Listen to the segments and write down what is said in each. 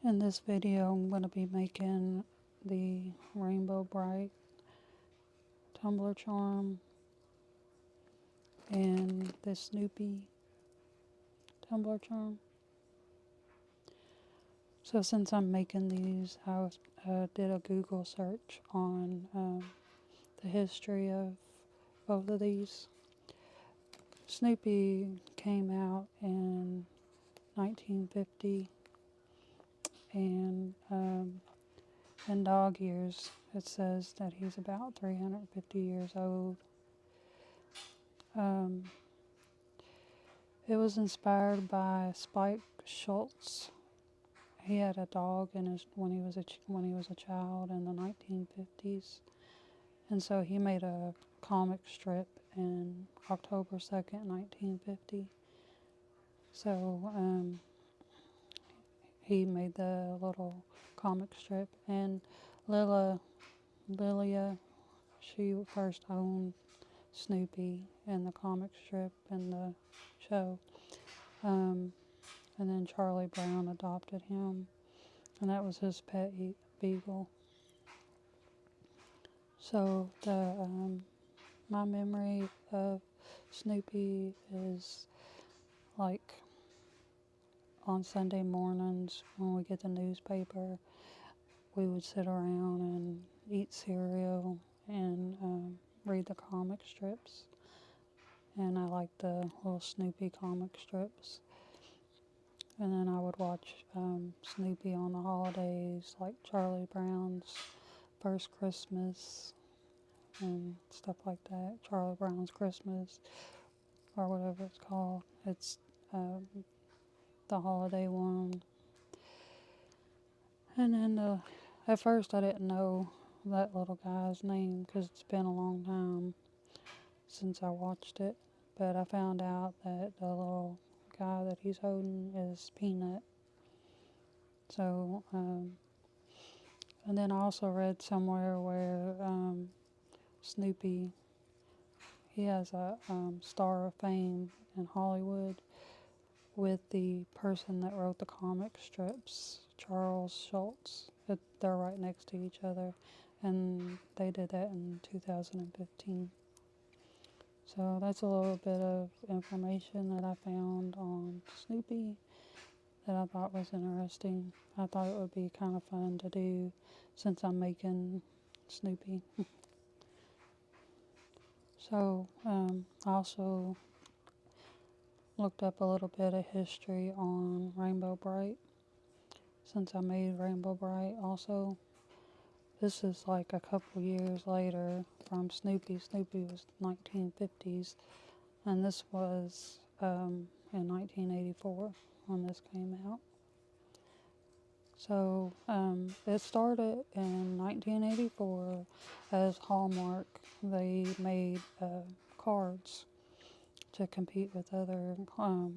In this video, I'm going to be making the Rainbow Brite Tumbler charm and the Snoopy Tumbler charm. So since I'm making these, I did a Google search on the history of both of these. Snoopy came out in 1950, and in dog years, it says that he's about 350 years old. It was inspired by Spike Schultz. He had a dog when he was a child in the 1950s, and so he made a comic strip in October 2nd, 1950. So he made the little comic strip, and Lilia, she first owned Snoopy in the comic strip and the show. And then Charlie Brown adopted him, and that was his pet beagle. So my memory of Snoopy is like on Sunday mornings when we get the newspaper, we would sit around and eat cereal and read the comic strips. And I liked the little Snoopy comic strips. And then I would watch Snoopy on the holidays, like Charlie Brown's First Christmas and stuff like that. Charlie Brown's Christmas, or whatever it's called. It's the holiday one. And then at first I didn't know that little guy's name because it's been a long time since I watched it. But I found out that the little guy that he's holding is Peanut. So, and then I also read somewhere where Snoopy, he has a Star of Fame in Hollywood with the person that wrote the comic strips, Charles Schultz. They're right next to each other, and they did that in 2015. So that's a little bit of information that I found on Snoopy that I thought was interesting. I thought it would be kind of fun to do since I'm making Snoopy. So I also looked up a little bit of history on Rainbow Brite since I made Rainbow Brite also. This is like a couple years later from Snoopy. Snoopy was 1950s, and this was in 1984 when this came out. So it started in 1984 as Hallmark. They made cards to compete with other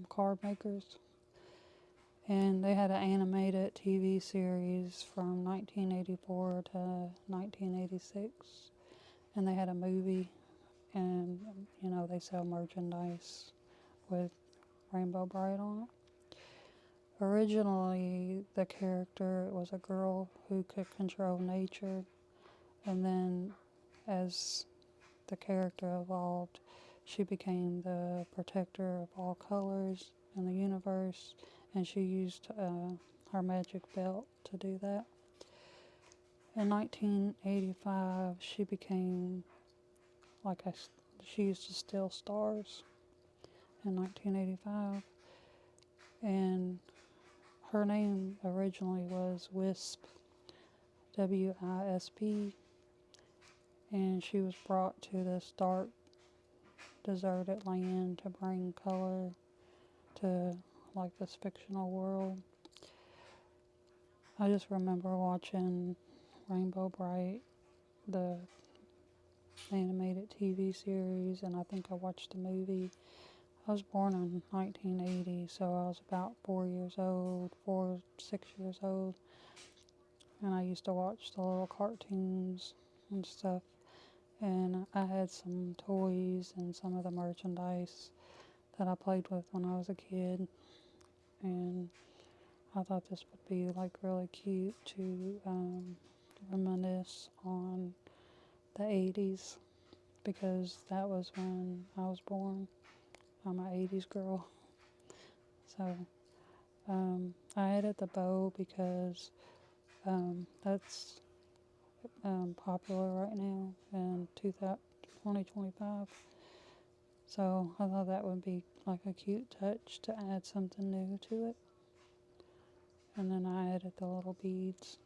card makers. And they had an animated TV series from 1984 to 1986. And they had a movie, and they sell merchandise with Rainbow Brite on it. Originally, the character was a girl who could control nature, and then as the character evolved, she became the protector of all colors in the universe, and she used her magic belt to do that. In 1985, she became she used to steal stars in 1985, and her name originally was Wisp, W-I-S-P, and she was brought to this dark, deserted land to bring color to this fictional world. I just remember watching Rainbow Brite, the animated TV series, and I think I watched the movie. I was born in 1980, so I was about 6 years old, and I used to watch the little cartoons and stuff, and I had some toys and some of the merchandise that I played with when I was a kid, and I thought this would be like really cute to reminisce on the 80s because that was when I was born. I'm an 80s girl. So I added the bow because that's popular right now in 2025. So I thought that would be like a cute touch to add something new to it. And then I added the little beads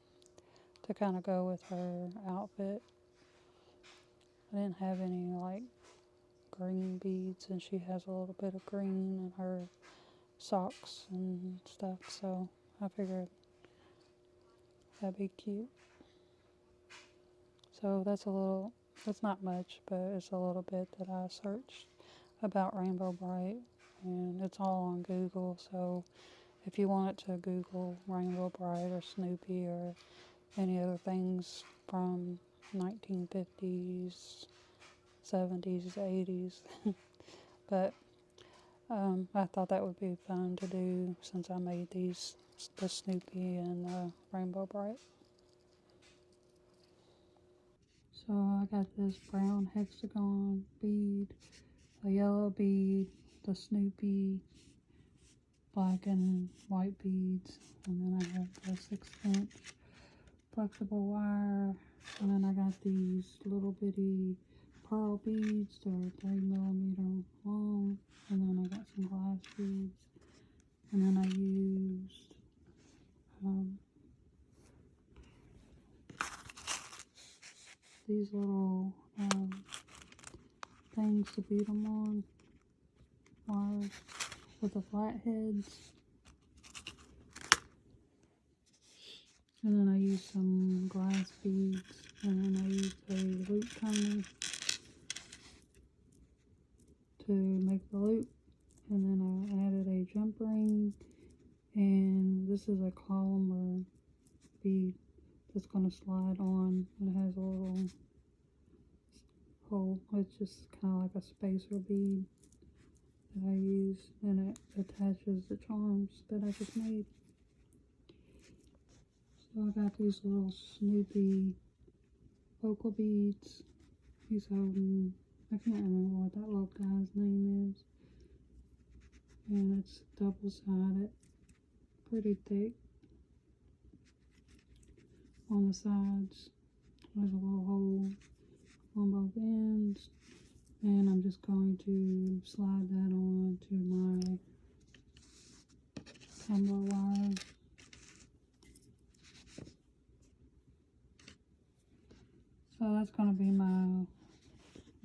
to kind of go with her outfit. I didn't have any like green beads, and she has a little bit of green in her socks and stuff, so I figured that'd be cute. So that's not much, but it's a little bit that I searched about Rainbow Brite, and it's all on Google, so if you wanted to Google Rainbow Brite or Snoopy or any other things from 1950s, 70s, 80s, but I thought that would be fun to do since I made these, the Snoopy and the Rainbow Brite. So I got this brown hexagon bead, a yellow bead, the Snoopy, black and white beads, and then I have the 6-inch flexible wire, and then I got these little bitty pearl beads. They're 3mm long, and then I got some glass beads, and then I used these little things to beat them on, wires with the flat heads. And then I used some glass beads, and then I used a loop turner to make the loop. And then I added a jump ring, and this is a column bead that's going to slide on. It has a little hole. It's just kind of like a spacer bead that I use, and it attaches the charms that I just made. So I got these little Snoopy vocal beads. He's holding, I can't remember what that little guy's name is. And it's double-sided, pretty thick. On the sides, there's a little hole on both ends. And I'm just going to slide that on to my tumbler wire. So that's going to be my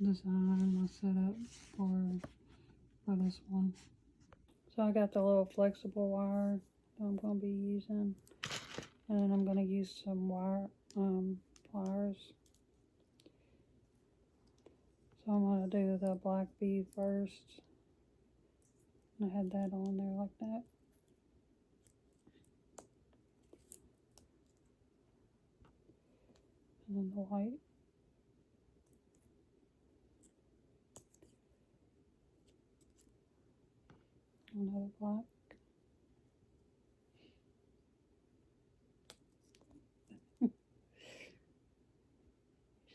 design, my setup for this one. So I got the little flexible wire that I'm going to be using, and then I'm going to use some pliers. So I'm going to do the black bead first, and I had that on there like that. And then the white. Another black.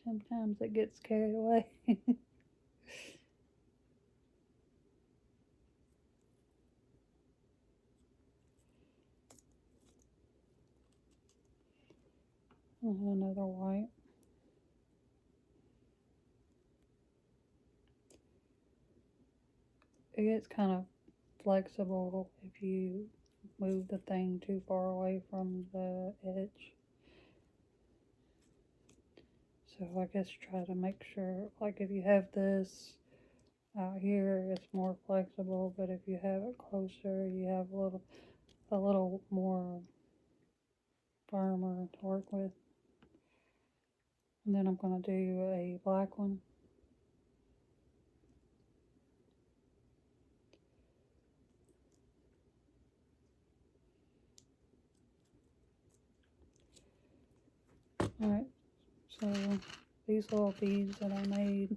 Sometimes it gets carried away. And another white. It gets kind of flexible if you move the thing too far away from the edge. So I guess try to make sure, like if you have this out here, it's more flexible, but if you have it closer, you have a little more firmer to work with. And then I'm going to do a black one. Alright, so these little beads that I made,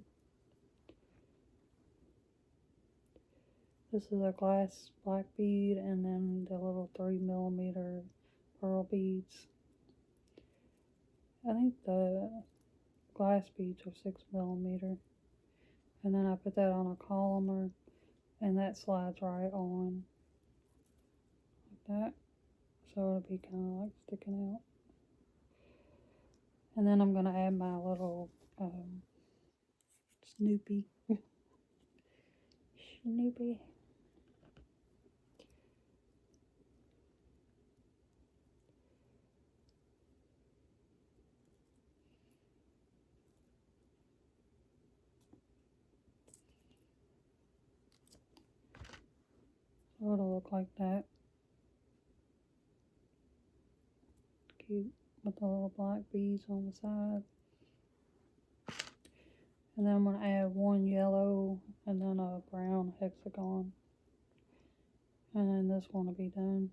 This is a glass black bead, and then the little 3mm pearl beads. I think the glass beads are 6mm. And then I put that on a column, and that slides right on like that. So it'll be kind of like sticking out. And then I'm going to add my little Snoopy. Snoopy. So it'll look like that. Cute. With the little black beads on the side. And then I'm going to add one yellow and then a brown hexagon. And then this one will be done.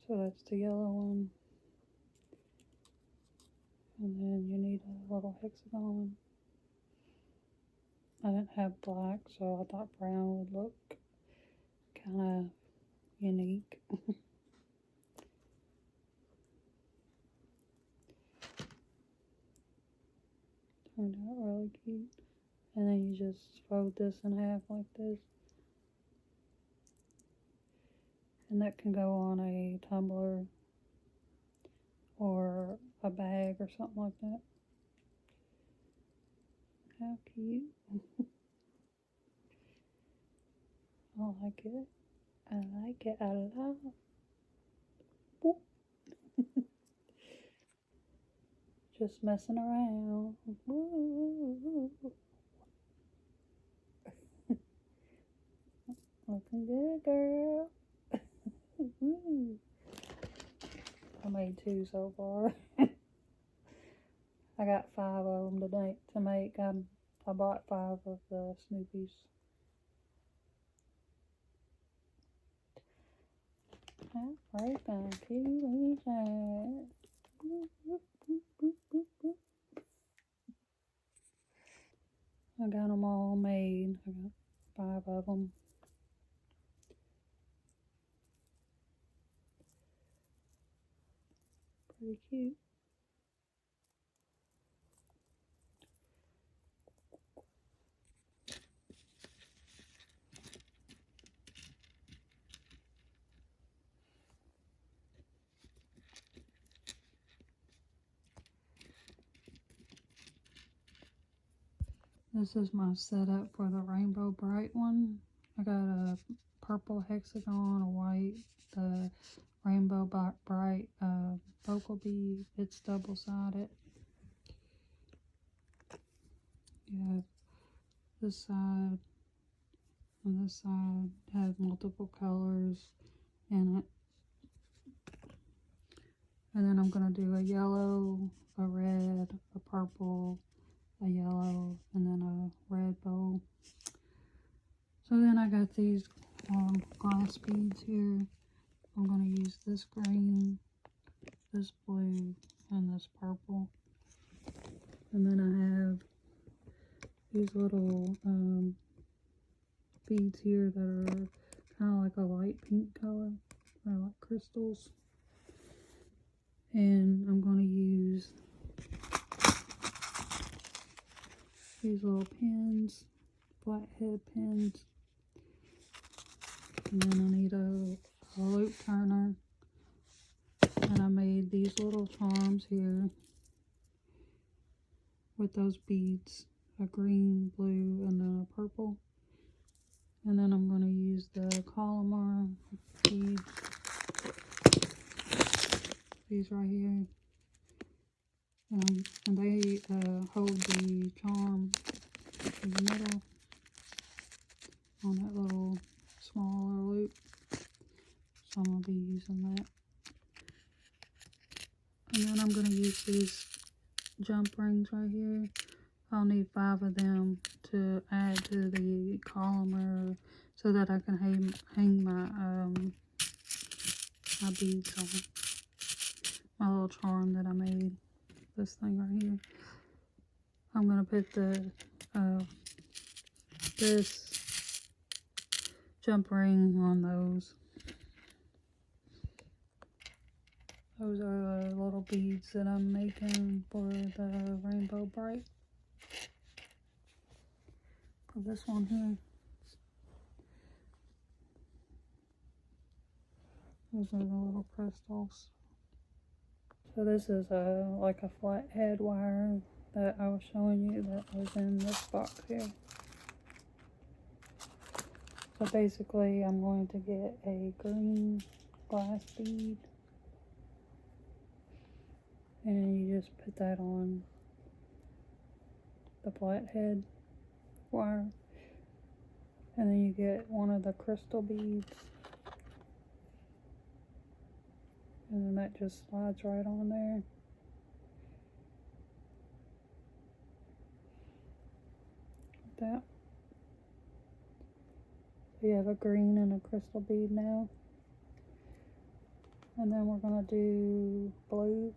So that's the yellow one. And then you need a little hexagon. I didn't have black, so I thought brown would look kind of unique. Turned out really cute. And then you just fold this in half like this. And that can go on a tumbler or a bag or something like that. How cute. I like it. I like it a lot. Boop. Just messing around. Woo. Looking good, girl. I made 2 so far. I got 5 of them today to make. I bought 5 of the Snoopies. Right then, cute. I got them all made. I got 5 of them. Pretty cute. This is my setup for the Rainbow Brite one. I got a purple hexagon, a white, the Rainbow Brite vocal bead. It's double-sided. You have this side and this side have multiple colors in it. And then I'm going to do a yellow, a red, a purple, a yellow, and then a red bow. So then I got these glass beads here. I'm going to use this green, this blue, and this purple. And then I have these little beads here that are kind of like a light pink color. They're like crystals. And I'm going to use these little pins, flathead pins. And then I need a loop turner. And I made these little charms here with those beads, a green, blue, and then a purple. And then I'm going to use the columnar beads, these right here. And they hold the charm in the middle on that little smaller loop. So I'm going to be using that. And then I'm going to use these jump rings right here. I'll need 5 of them to add to the columnar so that I can hang my my beads on. My little charm that I made. This thing right here. I'm gonna put the this jump ring on those. Those are the little beads that I'm making for the Rainbow Brite. For this one here. Those are the little crystals. So this is like a flathead wire that I was showing you that was in this box here. So basically I'm going to get a green glass bead and you just put that on the flathead wire, and then you get one of the crystal beads, and then that just slides right on there. Like that. So you have a green and a crystal bead now. And then we're going to do blue.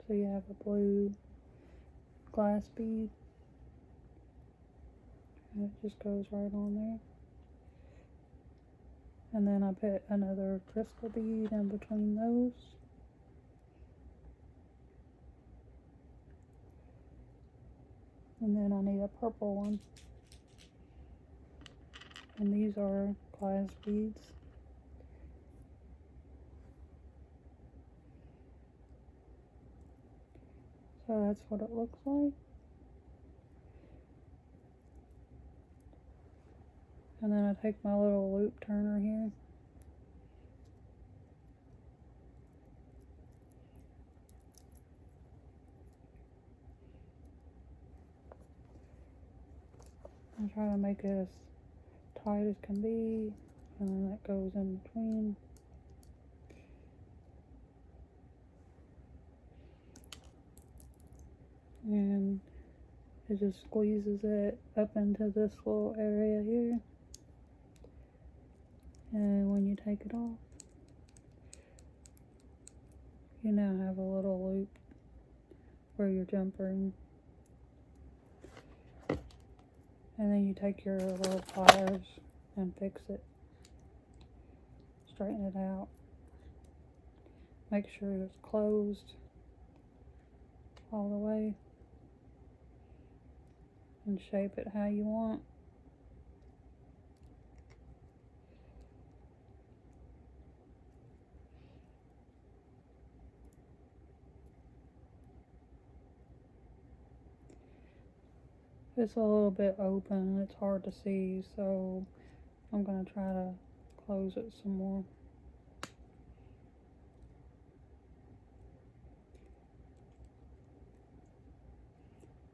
So you have a blue glass bead. And it just goes right on there. And then I put another crystal bead in between those. And then I need a purple one. And these are glass beads. So that's what it looks like. And then I take my little loop turner here. I try to make it as tight as can be, and then that goes in between. And it just squeezes it up into this little area here. And when you take it off, you now have a little loop where your jumper, and then you take your little pliers and fix it. Straighten it out. Make sure it's closed all the way. And shape it how you want. It's a little bit open, it's hard to see, so I'm going to try to close it some more.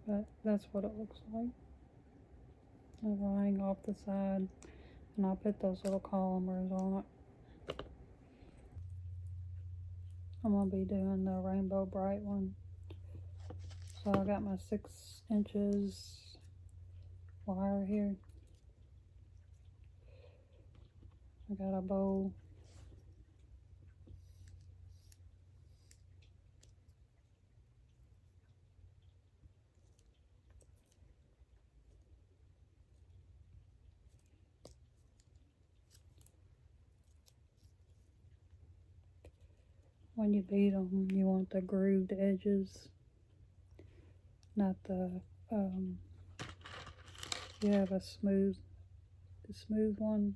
But that's what it looks like. It'll hang off the side, and I'll put those little columers on it. I'm going to be doing the Rainbow Brite one. So I got my 6 inches wire here. I got a bow. When you beat them, you want the grooved edges, not the, you have a smooth one,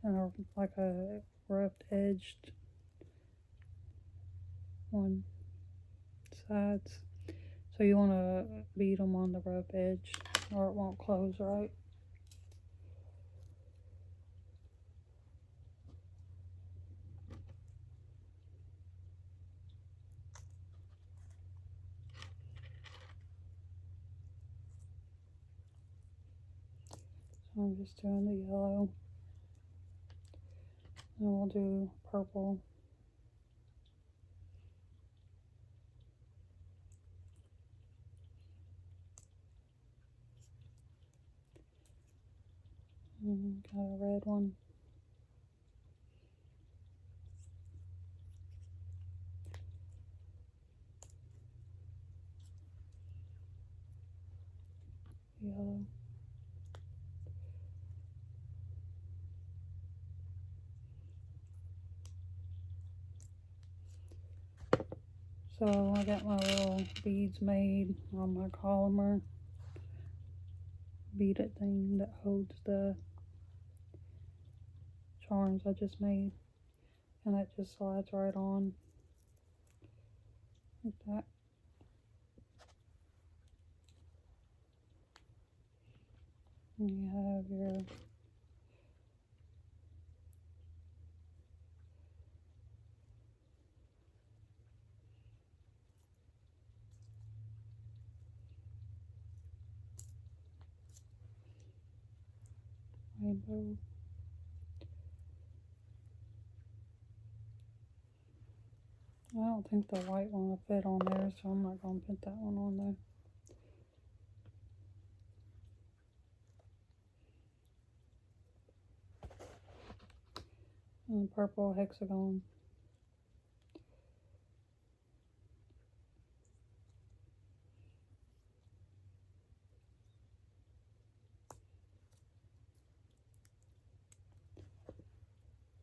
and like a rough edged one sides. So you want to beat them on the rough edge or it won't close right. So I'm just doing the yellow. And we'll do purple. And got a red one. yellow. So I got my little beads made on my column beaded thing that holds the charms I just made, and that just slides right on like that. And you have your rainbow. I don't think the white one will fit on there, so I'm not going to put that one on there. And the purple hexagon.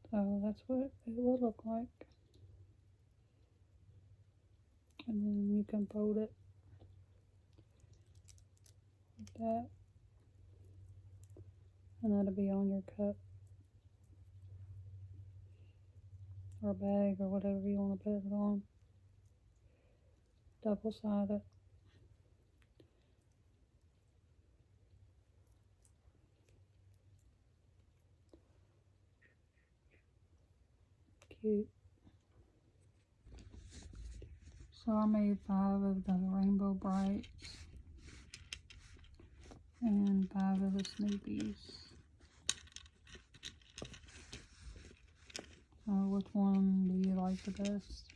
So that's what it will look like. And then you can fold it like that. And that'll be on your cup or bag or whatever you want to put it on. Double-sided. Cute. So I made 5 of the Rainbow Brites and 5 of the Snoopies. Which one do you like the best?